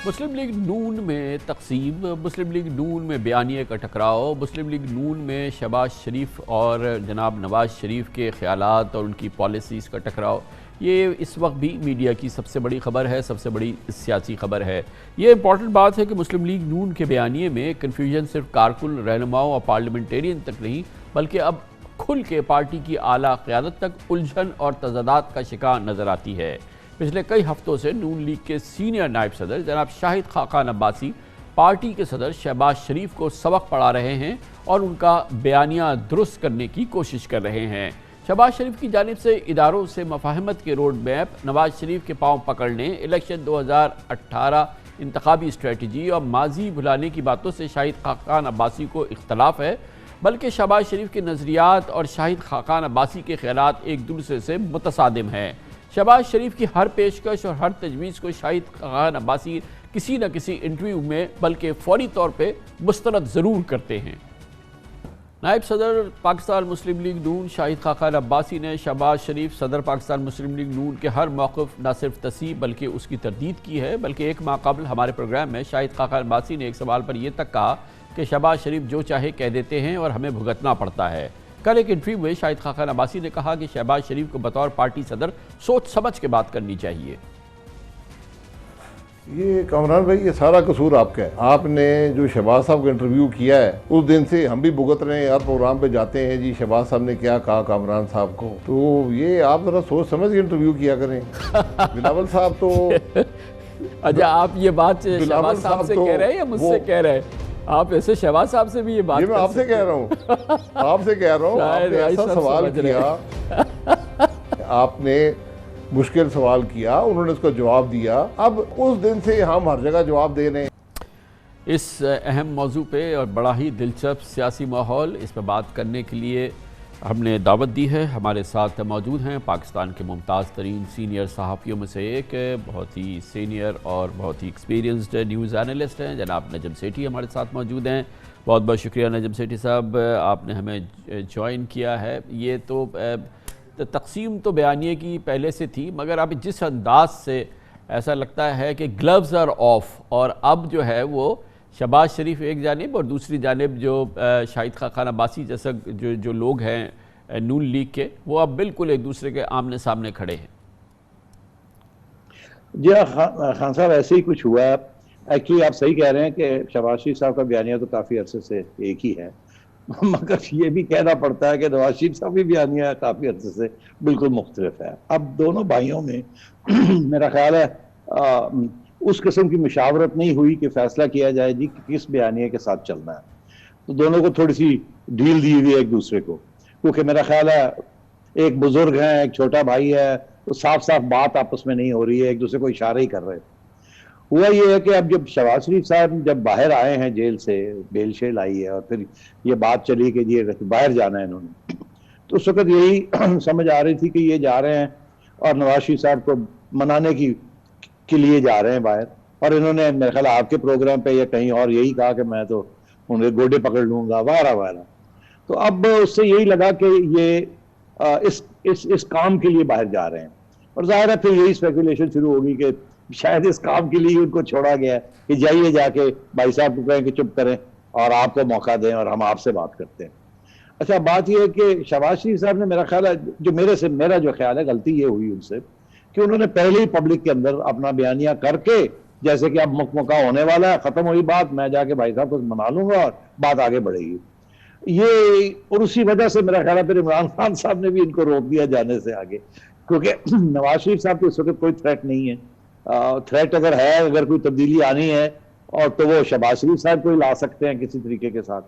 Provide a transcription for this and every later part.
मुस्लिम league नून में तकसीम, मुस्लिम league नून में बयानिए का टकराव, मुस्लिम लीग नून में शहबाज शरीफ और जनाब नवाज शरीफ के ख्यालात और उनकी पॉलिसीज़ का टकराव, ये इस वक्त भी मीडिया की सबसे बड़ी ख़बर है, सबसे बड़ी सियासी ख़बर है। ये इंपॉर्टेंट बात है कि मुस्लिम लीग नून के बयानिए में कन्फ्यूजन सिर्फ कारकुन, रहनुमाओं और पार्लियामेंटेरियन तक नहीं, बल्कि अब खुल के पार्टी की आला क़यादत तक उलझन और तज़ादात का शिकार नज़र आती है। पिछले कई हफ्तों से नून लीग के सीनियर नायब सदर जनाब शाहिद खाकान अब्बासी पार्टी के सदर शहबाज शरीफ को सबक पढ़ा रहे हैं और उनका बयानिया दुरुस्त करने की कोशिश कर रहे हैं। शहबाज शरीफ की जानिब से इदारों से मफाहमत के रोड मैप, नवाज शरीफ के पाँव पकड़ने, इलेक्शन 2018 इंतखाबी स्ट्रेटजी और माजी भुलाने की बातों से शाहिद खाकान अब्बासी को इख्तलाफ है, बल्कि शहबाज शरीफ के नज़रियात और शाहिद खाकान अब्बासी के ख्यालात एक दूसरे से मुतसादिम हैं। शहबाज शरीफ की हर पेशकश और हर तजवीज़ को शाहिद खाकान अब्बासी किसी न किसी इंटरव्यू में बल्कि फौरी तौर पे मुस्तरद ज़रूर करते हैं। नायब सदर पाकिस्तान मुस्लिम लीग नून शाहिद खाकान अब्बासी ने शहबाज शरीफ सदर पाकिस्तान मुस्लिम लीग नून के हर मौक़िफ़ न सिर्फ तस्दीक़ बल्कि उसकी तरदीद की है। बल्कि एक माह कबल हमारे प्रोग्राम में शाहिद खाकान अब्बासी ने एक सवाल पर यह तक कहा कि शहबाज शरीफ जो चाहे कह देते हैं और हमें भुगतना पड़ता है। कल एक इंटरव्यू में शाहिद खाकान अब्बासी ने कहा कि शहबाज शरीफ को बतौर पार्टी सदर सोच समझ के बात करनी चाहिए। ये कामरान भाई, ये सारा कसूर आपका है। आपने जो शहबाज साहब का इंटरव्यू किया है, उस दिन से हम भी भुगत रहे हैं। हर प्रोग्राम पे जाते हैं जी शहबाज साहब ने क्या कहा कामरान साहब को, तो ये आप जरा सोच समझ के इंटरव्यू किया करें। बिलावल साहब तो अच्छा, आप ये बात शहबाज साहब से कह रहे हैं या मुझसे कह रहे हैं? आप ऐसे शहबाज साहब से भी ये बात, ये मैं आपसे कह रहा हूँ, आपसे कह रहा हूँ। आपने ऐसा सवाल किया, आपने मुश्किल सवाल किया, उन्होंने उसका जवाब दिया। अब उस दिन से हम हर जगह जवाब दे रहे हैं। इस अहम मौजू पे और बड़ा ही दिलचस्प सियासी माहौल, इस पर बात करने के लिए हमने दावत दी है। हमारे साथ मौजूद हैं पाकिस्तान के मुमताज़ तरीन सीनियर सहाफ़ियों में से एक, बहुत ही सीनियर और बहुत ही एक्सपीरियंस्ड न्यूज़ एनालिस्ट हैं जनाब नजम सेठी हमारे साथ मौजूद हैं। बहुत बहुत शुक्रिया नजम सेठी साहब, आपने हमें ज्वाइन किया है। ये तो तकसीम तो बयानिए की पहले से थी, मगर अब जिस अंदाज से ऐसा लगता है कि ग्लव्स आर ऑफ, और अब जो है वो शहबाज शरीफ एक जानिब और दूसरी जानिब जो शाहिद खाकान अब्बासी जैसा जो लोग हैं नून लीग के, वो अब बिल्कुल एक दूसरे के आमने सामने खड़े हैं। जी खान साहब, ऐसे ही कुछ हुआ है। एक्चुअली आप सही कह रहे हैं कि शहबाज शरीफ साहब का बयानिया तो काफ़ी अरसे से एक ही है, मगर ये भी कहना पड़ता है कि नवाज शरीफ साहब भी बयानिया काफ़ी अरसे से बिल्कुल मुख्तलिफ है। अब दोनों भाइयों में मेरा ख्याल है उस किस्म की मुशावरत नहीं हुई कि फैसला किया जाए जी कि किस बयानिया के साथ चलना है। तो दोनों को थोड़ी सी ढील दी हुई है एक दूसरे को, क्योंकि मेरा ख्याल है एक बुजुर्ग है, एक छोटा भाई है, तो साफ साफ बात आपस में नहीं हो रही है, एक दूसरे को इशारे ही कर रहे हैं। हुआ ये है कि अब जब शहबाज शरीफ साहब जब बाहर आए हैं जेल से, बेल शेल आई है और फिर ये बात चली कि ये बाहर जाना है इन्होंने, तो उस वक्त यही समझ आ रही थी कि ये जा रहे हैं और नवाज शरीफ साहब को मनाने के लिए जा रहे हैं बाहर। और इन्होंने मेरे ख्याल आपके प्रोग्राम पे या कहीं और यही कहा कि मैं तो उनके गोडे पकड़ लूंगा, वारा वारा। तो अब उससे यही लगा कि ये इस काम के लिए बाहर जा रहे हैं, और जाहिर है फिर यही स्पेकुलेशन शुरू होगी कि शायद इस काम के लिए उनको छोड़ा गया है कि जाइए जाके भाई साहब को कहें कि चुप करें और आपको मौका दें और हम आपसे बात करते हैं। अच्छा, बात यह है कि शहबाज शरीफ साहब ने मेरा ख्याल है, जो मेरा जो ख्याल है, गलती ये हुई उनसे कि उन्होंने पहले ही पब्लिक के अंदर अपना बयानिया करके, जैसे कि अब मुकमका होने वाला है, खत्म हुई बात, मैं जाके भाई साहब को मना लूंगा और बात आगे बढ़ेगी, ये, और उसी वजह से मेरा ख्याल है फिर इमरान खान साहब ने भी इनको रोक दिया जाने से आगे, क्योंकि नवाज शरीफ साहब को इस वक्त कोई थ्रेट नहीं है। थ्रेट अगर है, अगर कोई तब्दीली आनी है और तो वो शहबाज शरीफ साहब को ही ला सकते हैं किसी तरीके के साथ।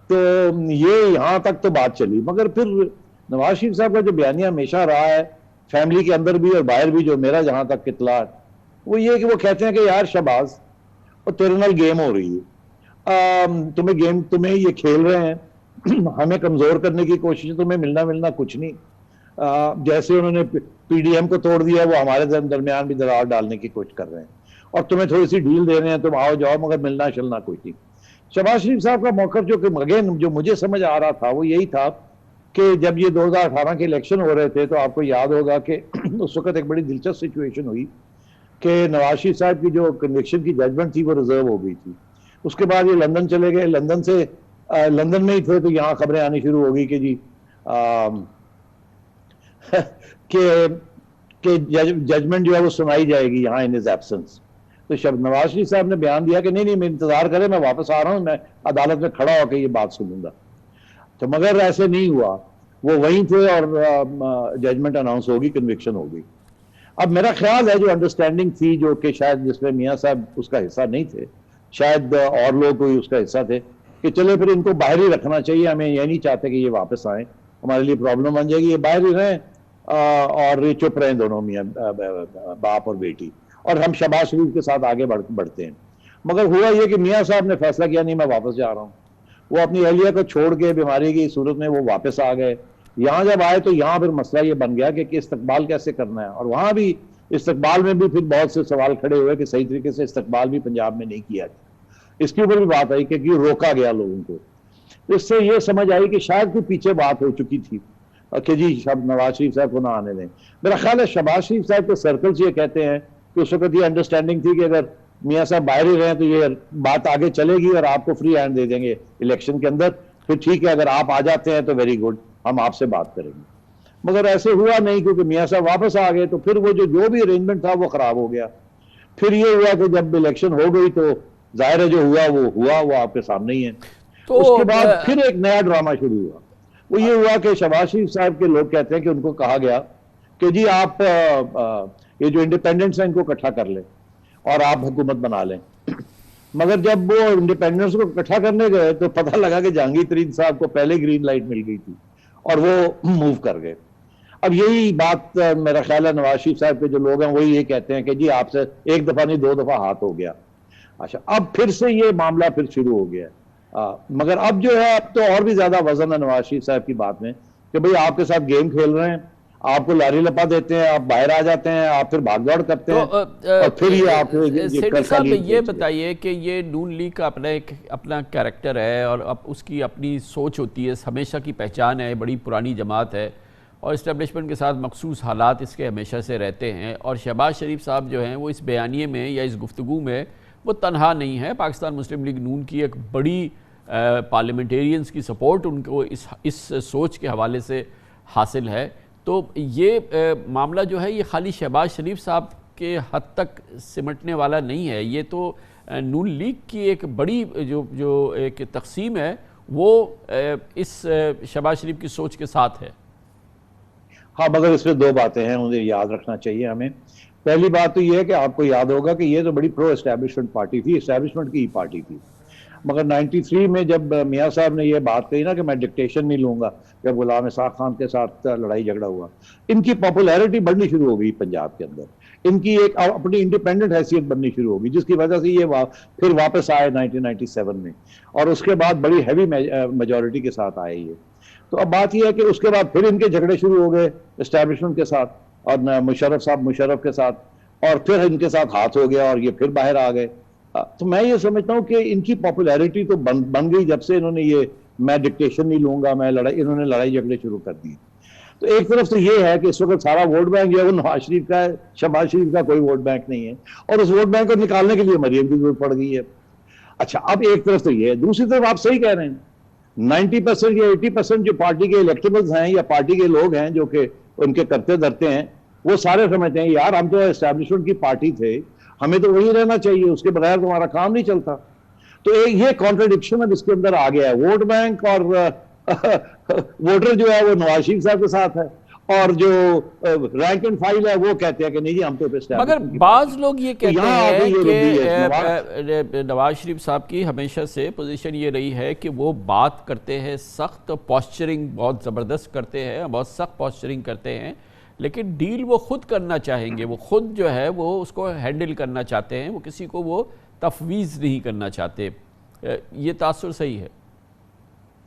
तो ये यहाँ तक तो बात चली, मगर फिर नवाज शरीफ साहब का जो बयानिया हमेशा रहा है फैमिली के अंदर भी और बाहर भी, जो मेरा जहां तक इत्तला, वो ये कि वो कहते हैं कि यार शहबाज, और तेरे नाल गेम हो रही है, तुम्हें ये खेल रहे हैं, हमें कमजोर करने की कोशिश, तुम्हें मिलना कुछ नहीं। जैसे उन्होंने पीडीएम को तोड़ दिया, वो हमारे दरमियान भी दरार डालने की कोशिश कर रहे हैं और तुम्हें थोड़ी सी ढील दे रहे हैं, तुम आओ जाओ, मगर मिलना चलना कुछ नहीं। शहबाज शरीफ साहब का मौक़िफ़ जो मुझे समझ आ रहा था वो यही था कि जब ये 2018 के इलेक्शन हो रहे थे, तो आपको याद होगा कि उस वक्त एक बड़ी दिलचस्प सिचुएशन हुई कि नवाज शरीफ साहब की जो कन्विक्शन की जजमेंट थी वो रिजर्व हो गई थी। उसके बाद ये लंदन चले गए, लंदन से लंदन में ही थे तो यहाँ खबरें आनी शुरू हो गई कि जी कि जजमेंट जो है वो सुनाई जाएगी यहाँ इन हिज एब्सेंस। तो शब नवाज शरीफ साहब ने बयान दिया कि नहीं नहीं, मैं इंतजार करें, मैं वापस आ रहा हूँ, मैं अदालत में खड़ा होकर ये बात सुनूंगा। तो मगर ऐसे नहीं हुआ, वो वहीं थे और जजमेंट अनाउंस होगी, कन्विक्शन होगी। अब मेरा ख्याल है जो अंडरस्टैंडिंग थी, जो कि शायद जिसमें मियाँ साहब उसका हिस्सा नहीं थे, शायद और लोग कोई उसका हिस्सा थे, कि चले फिर इनको बाहर ही रखना चाहिए, हमें ये नहीं चाहते कि ये वापस आए, हमारे लिए प्रॉब्लम बन जाएगी, ये बाहर ही रहें और ये चुप रहें दोनों, मियाँ बाप और बेटी, और हम शहबाज शरीफ के साथ आगे बढ़ते हैं। मगर हुआ ये कि मियाँ साहब ने फैसला किया, नहीं मैं वापस जा रहा हूँ। वो अपनी अहलिया को छोड़ के बीमारी की सूरत में वो वापस आ गए। यहाँ जब आए तो यहाँ फिर मसला ये बन गया कि इस्तकबाल कैसे करना है, और वहाँ भी इस्तकबाल में भी फिर बहुत से सवाल खड़े हुए कि सही तरीके से इस्तकबाल भी पंजाब में नहीं किया गया। इसके ऊपर भी बात आई कि रोका गया लोगों को। तो इससे ये समझ आई कि शायद कोई पीछे बात हो चुकी थी कि जी नवाज शरीफ साहब को ना आने दें। मेरा ख्याल है शहबाज शरीफ साहब के सर्कल्स ये कहते हैं कि उस वक्त ये अंडरस्टैंडिंग थी कि अगर मियाँ साहब बाहर ही रहे तो ये बात आगे चलेगी और आपको फ्री हैंड दे देंगे इलेक्शन के अंदर, फिर ठीक है अगर आप आ जाते हैं तो वेरी गुड, हम आपसे बात करेंगे। मगर ऐसे हुआ नहीं, क्योंकि मियाँ साहब वापस आ गए तो फिर वो जो भी अरेंजमेंट था वो खराब हो गया। फिर ये हुआ कि जब इलेक्शन हो गई तो जाहिर है जो हुआ वो आपके सामने ही है। तो उसके बाद फिर एक नया ड्रामा शुरू हुआ। वो ये हुआ कि शहबाज शरीफ साहब के लोग कहते हैं कि उनको कहा गया कि जी आप ये जो इंडिपेंडेंट्स हैं इनको इकट्ठा कर लें और आप हुकूमत बना लें। मगर जब वो इंडिपेंडेंस को इकट्ठा करने गए तो पता लगा कि जहांगीर तरीन साहब को पहले ग्रीन लाइट मिल गई थी और वो मूव कर गए। अब यही बात मेरा ख्याल है नवाज शरीफ साहब के जो लोग हैं वही ये कहते हैं कि जी आपसे एक दफा नहीं 2 दफा हाथ हो गया। अच्छा, अब फिर से ये मामला फिर शुरू हो गया। मगर अब जो है अब तो और भी ज्यादा वजन है नवाज शरीफ साहब की बात में कि भाई आपके साथ गेम खेल रहे हैं, आपको लारी लपा देते हैं, आप बाहर आ जाते हैं, आप फिर भागदौड़ करते हैं और फिर ये आप साहब ये बताइए कि ये नून लीग का अपना कैरेक्टर है और अब उसकी अपनी सोच होती है, हमेशा की पहचान है, बड़ी पुरानी जमात है और इस्टेब्लिशमेंट के साथ मखसूस हालात इसके हमेशा से रहते हैं। और शहबाज शरीफ साहब जो हैं वो इस बयानिए में या इस गुफ्तगू में वो तनहा नहीं है। पाकिस्तान मुस्लिम लीग नून की एक बड़ी पार्लियामेंटेरियंस की सपोर्ट उनको इस सोच के हवाले से हासिल है। तो ये मामला जो है ये खाली शहबाज शरीफ साहब के हद तक सिमटने वाला नहीं है, ये तो नून लीग की एक बड़ी जो एक तकसीम है वो इस शहबाज शरीफ की सोच के साथ है। हाँ, मगर इसमें 2 बातें हैं, मुझे याद रखना चाहिए हमें। पहली बात तो ये है कि आपको याद होगा कि ये तो बड़ी प्रो एस्टैब्लिशमेंट पार्टी थी, एस्टैब्लिशमेंट की ही पार्टी थी। मगर 93 में जब मियाँ साहब ने ये बात कही ना कि मैं डिक्टेशन नहीं लूंगा, जब गुलाम इसाक खान के साथ लड़ाई झगड़ा हुआ, इनकी पॉपुलैरिटी बढ़नी शुरू हो गई पंजाब के अंदर, इनकी एक अपनी इंडिपेंडेंट हैसियत बननी शुरू होगी, जिसकी वजह से ये फिर वापस आए 1997 में और उसके बाद बड़ी हैवी मेजॉरिटी के साथ आए ये। तो अब बात यह है कि उसके बाद फिर इनके झगड़े शुरू हो गए एस्टैब्लिशमेंट के साथ और मुशर्रफ के साथ, और फिर इनके साथ हाथ हो गया और ये फिर बाहर आ गए। तो मैं ये समझता हूं कि इनकी पॉपुलैरिटी तो बन गई जब से इन्होंने ये मैं डिक्टेशन नहीं लूंगा, इन्होंने लड़ाई झगड़े शुरू कर दिए। तो एक तरफ से ये है कि इस वक्त सारा वोट बैंक जो है वो नवाज शरीफ का है, शहबाज शरीफ का कोई वोट बैंक नहीं है और उस वोट बैंक को निकालने के लिए मरियम की जरूरत पड़ गई है। अच्छा, अब एक तरफ तो ये है, दूसरी तरफ आप सही कह रहे हैं, 90% या 80% जो पार्टी के इलेक्टेबल्स हैं या पार्टी के लोग हैं जो कि उनके करते धरते हैं, वो सारे समझते हैं यार हम तो एस्टैब्लिशमेंट की पार्टी थे, हमें तो वही रहना चाहिए, उसके बगैर तो हमारा काम नहीं चलता। तो ये कॉन्ट्रडिक्शन अब इसके अंदर आ गया है, वोट बैंक और वोटर जो है वो नवाज शरीफ साहब के साथ है और जो रैंक एंड फाइल है वो कहते हैं कि नहीं जी हम तो। मगर बाज लोग ये कहते हैं कि नवाज शरीफ साहब की हमेशा से पोजीशन ये रही है कि वो बात करते हैं सख्त, पॉस्चरिंग बहुत ज़बरदस्त करते हैं, बहुत सख्त पॉस्चरिंग करते हैं, लेकिन डील वो खुद करना चाहेंगे, वो खुद जो है वो उसको हैंडल करना चाहते हैं, वो किसी को वो तफवीज़ नहीं करना चाहते। ये तासुर सही है?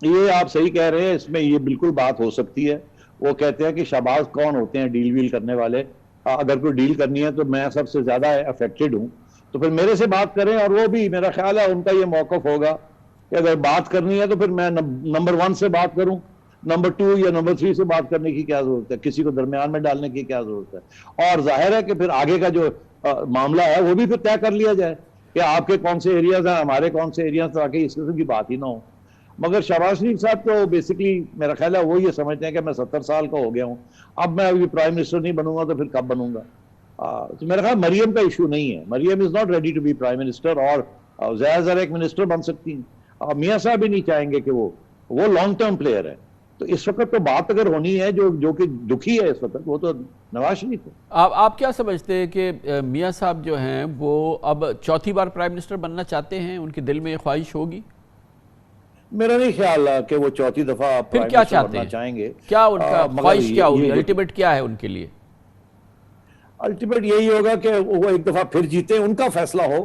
ये आप सही कह रहे हैं, इसमें ये बिल्कुल बात हो सकती है। वो कहते हैं कि शहबाज कौन होते हैं डील वील करने वाले, अगर कोई डील करनी है तो मैं सबसे ज्यादा अफेक्टेड हूं, तो फिर मेरे से बात करें। और वो भी मेरा ख्याल है उनका ये मौकफ होगा कि अगर बात करनी है तो फिर मैं नंबर 1 से बात करूं, नंबर 2 या नंबर 3 से बात करने की क्या जरूरत है, किसी को दरमियान में डालने की क्या जरूरत है। और जाहिर है कि फिर आगे का जो मामला है वो भी फिर तय कर लिया जाए कि आपके कौन से एरियाज हैं, हमारे कौन से एरियाज, ताकि इस किस्म की बात ही ना हो। मगर शहबाज शरीफ साहब तो बेसिकली मेरा ख्याल है वो ये समझते हैं कि मैं 70 साल का हो गया हूँ, अब मैं अभी प्राइम मिनिस्टर नहीं बनूंगा तो फिर कब बनूंगा। तो मेरा ख्याल मरियम का इशू नहीं है, Maryam is not ready to be prime minister, और ज़रा एक मिनिस्टर बन सकती हैं। मियाँ साहब भी नहीं चाहेंगे कि वो लॉन्ग टर्म प्लेयर है। तो इस वक्त तो बात अगर होनी है जो कि दुखी है इस वक्त, वो तो नवाज शरीफ है। आप क्या समझते हैं कि मियाँ साहब जो हैं वो अब चौथी बार प्राइम मिनिस्टर बनना चाहते हैं, उनके दिल में ये ख्वाहिश होगी? मेरा नहीं ख्याल कि वो चौथी दफा फिर क्या चाहते हैं, चाहेंगे, क्या उनका ख्वाहिश क्या होगी, अल्टीमेट क्या है उनके लिए? अल्टीमेट यही होगा कि वो एक दफा फिर जीते, उनका फैसला हो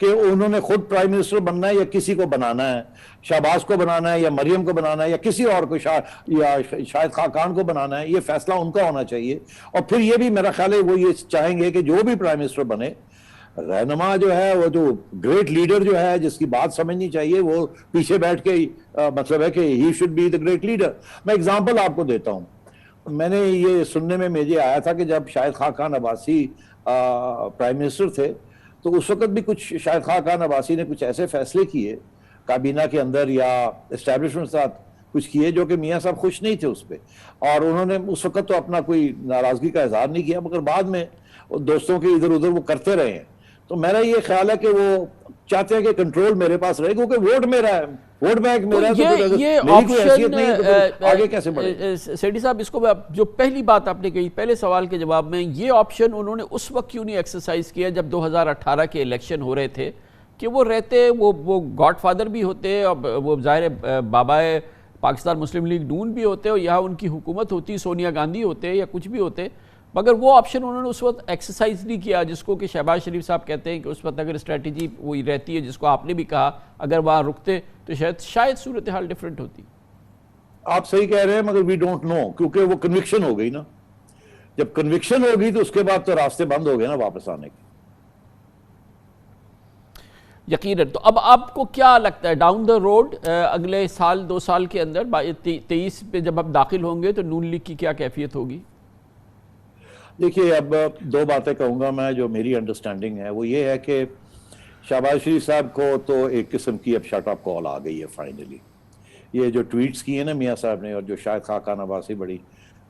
कि उन्होंने खुद प्राइम मिनिस्टर बनना है या किसी को बनाना है, शहबाज को बनाना है या मरियम को बनाना है या किसी और को, या शाहिद खाकान को बनाना है। ये फैसला उनका होना चाहिए। और फिर ये भी मेरा ख्याल है वो ये चाहेंगे कि जो भी प्राइम मिनिस्टर बने, रहनुमा जो है, वो जो ग्रेट लीडर जो है जिसकी बात समझनी चाहिए, वो पीछे बैठ के मतलब है कि he should be the great leader. मैं एग्जांपल आपको देता हूं, मैंने ये सुनने में मुझे आया था कि जब शाहिद खाकान अब्बासी प्राइम मिनिस्टर थे तो उस वक्त भी कुछ शाहिद खाकान अब्बासी ने कुछ ऐसे फैसले किए काबीना के अंदर या एस्टेब्लिशमेंट के साथ कुछ किए जो कि मियाँ साहब खुश नहीं थे उस पर, और उन्होंने उस वक्त तो अपना कोई नाराजगी का इजहार नहीं किया, मगर बाद में दोस्तों के इधर उधर वो करते रहे हैं। तो मेरा ये ख्याल है कि वो चाहते हैं कि कंट्रोल मेरे पास रहे, क्योंकि वोट मेरा है, वोट बैंक मेरा है। तो ये ऑप्शन आगे कैसे बढ़े? सेठी साहब, इसको जो पहली बात आपने कही पहले सवाल के जवाब में, ये ऑप्शन उन्होंने उस वक्त क्यों नहीं एक्सरसाइज किया जब 2018 के इलेक्शन हो रहे थे, कि वो रहते, वो गॉडफादर भी होते, और वो ज़ाहिर बाबा पाकिस्तान मुस्लिम लीग नून भी होते, और यहाँ उनकी हुकूमत होती, सोनिया गांधी होते या कुछ भी होते, मगर वो ऑप्शन उन्होंने उस वक्त एक्सरसाइज नहीं किया, जिसको कि शहबाज शरीफ साहब कहते हैं कि उस वक्त अगर स्ट्रेटजी वही रहती है जिसको आपने भी कहा, अगर वहाँ रुकते तो शायद सूरत हाल डिफरेंट होती। आप सही कह रहे हैं, मगर वी डोंट नो, क्योंकि वो कन्विक्शन हो गई ना। जब कन्विक्शन हो गई तो उसके बाद तो रास्ते बंद हो गए ना वापस आने के। यकीनन। तो अब आपको क्या लगता है डाउन द रोड, अगले साल 2 साल के अंदर 23 पे जब आप दाखिल होंगे तो नून लीग की क्या कैफियत होगी? देखिए, अब 2 बातें कहूँगा मैं, जो मेरी अंडरस्टैंडिंग है वो ये है कि शहबाज शरीफ साहब को तो एक किस्म की अब शट अप कॉल आ गई है फाइनली। ये जो ट्वीट्स किए ना मियाँ साहब ने, और जो शायद खाकान अब्बासी बड़ी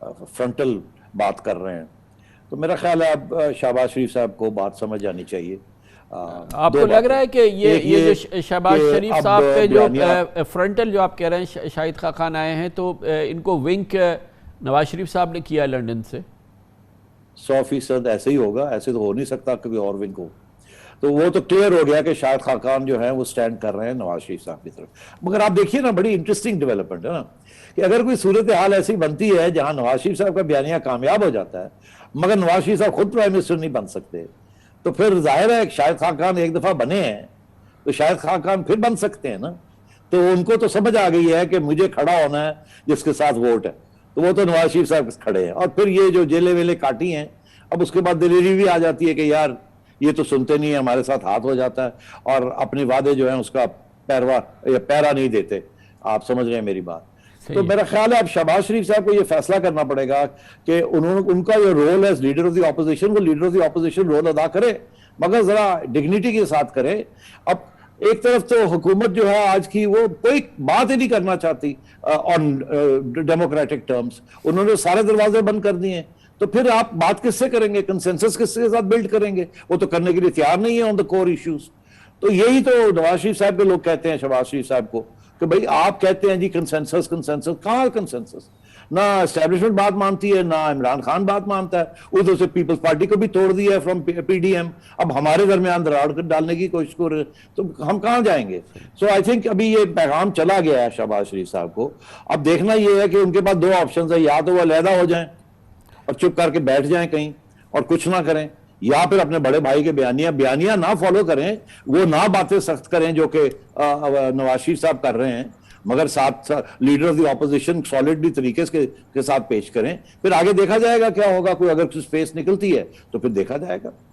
फ्रंटल बात कर रहे हैं, तो मेरा ख्याल है अब शहबाज शरीफ साहब को बात समझ आनी चाहिए। आपको लग रहा है कि ये जो शहबाज शरीफ साहब पे जो फ्रंटल जो आप कह रहे हैं शाहिद खाकान आए हैं, तो इनको विंक नवाज शरीफ साहब ने किया लंदन से? 100% ऐसे ही होगा, ऐसे तो हो नहीं सकता कभी और विंक हो। तो वो तो क्लियर हो गया कि शाहिद खाकान जो है वो स्टैंड कर रहे हैं नवाज शरीफ साहब की तरफ। मगर आप देखिए ना, बड़ी इंटरेस्टिंग डेवलपमेंट है ना, कि अगर कोई सूरत हाल ऐसी बनती है जहां नवाज शरीफ साहब का बयानिया कामयाब हो जाता है मगर नवाज शरीफ साहब खुद प्राइम मिनिस्टर नहीं बन सकते, तो फिर जाहिर है शाहिद खाकान एक दफा बने हैं तो शाहिद खाकान फिर बन सकते हैं ना। तो उनको तो समझ आ गई है कि मुझे खड़ा होना है जिसके साथ वोट है, तो वो तो नवाज शरीफ साहब खड़े हैं। और फिर ये जो जेले वेले काटी हैं, अब उसके बाद दिलेरी भी आ जाती है कि यार ये तो सुनते नहीं है, हमारे साथ हाथ हो जाता है, और अपने वादे जो है उसका पैरा नहीं देते। आप समझ रहे हैं मेरी बात? तो मेरा ख्याल है अब शहबाज शरीफ साहब को ये फैसला करना पड़ेगा कि उनका जो रोल है लीडर ऑफ द ऑपोजिशन, वो leader of the opposition role अदा करे, मगर जरा डिग्निटी के साथ करे। अब एक तरफ तो हुकूमत जो है आज की वो कोई बात ही नहीं करना चाहती ऑन डेमोक्रेटिक टर्म्स, उन्होंने सारे दरवाजे बंद कर दिए, तो फिर आप बात किससे करेंगे, कंसेंसस किसके साथ बिल्ड करेंगे? वो तो करने के लिए तैयार नहीं है ऑन द कोर इश्यूज। तो यही तो नवाज शरीफ साहब के लोग कहते हैं शहबाज शरीफ साहब को कि भाई आप कहते हैं जी कंसेंसस, कहाँ कंसेंसस? ना एस्टेब्लिशमेंट बात मानती है, ना इमरान खान बात मानता है, उधर से पीपल्स पार्टी को भी तोड़ दिया है फ्रॉम पीडीएम, अब हमारे दरमियान दरार डालने की कोशिश कर रहे, तो हम कहाँ जाएंगे? सो आई थिंक अभी ये पैगाम चला गया है शहबाज शरीफ साहब को। अब देखना ये है कि उनके पास 2 ऑप्शन है, या तो वो अलहदा हो जाए और चुप करके बैठ जाएं कहीं और कुछ ना करें, या फिर अपने बड़े भाई के बयानिया ना फॉलो करें, वो ना बातें सख्त करें जो कि नवाज शरीफ साहब कर रहे हैं, मगर साथ leader of the opposition solidly तरीके के साथ पेश करें। फिर आगे देखा जाएगा क्या होगा, कोई अगर स्पेस निकलती है तो फिर देखा जाएगा।